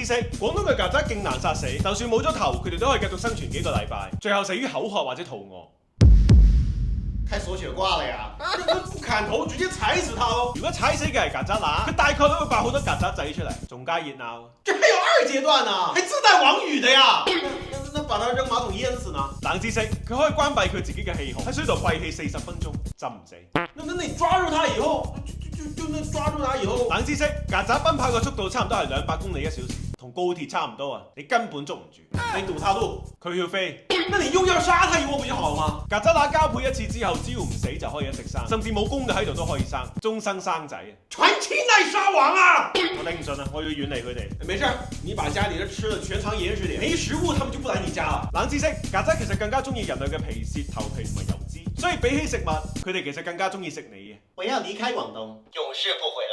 知識：廣東嘅曱甴勁難殺死，就算冇咗頭，佢哋都可以繼續生存幾個禮拜，最後死於口渴或者肚餓。開鎖血掛了呀！不砍頭直接踩死他咯！如果踩死嘅係曱甴乸，佢大概都會爆好多曱甴仔出嚟，仲加熱鬧。這還有二階段呢，還自帶網語的呀！那把他扔馬桶淹死呢？冷知識：佢可以關閉佢自己嘅氣孔，喺水度閉氣40分鐘，浸唔死。那你抓住它以後，就那抓住它以後。冷知識：曱甴奔跑嘅速度差唔多係200公里1小時，同高鐵差唔多啊！你根本捉唔住。你堵它路，佢要飛。那你用藥殺它以後不就好嗎？曱甴乸交配一次之後，只要唔死就可以一直生，甚至冇公嘅喺度都可以生，終生生仔。傳奇奶沙王啊！我頂唔順啊，我要遠離佢哋。沒事，你把家裏的吃的全藏嚴實點，沒食物他們就不來你家了。冷知識：曱甴其實更加中意人類嘅皮屑、頭皮同埋油脂，所以比起食物，佢哋其實更加中意食你嘅。我要離開廣東，永世不回來。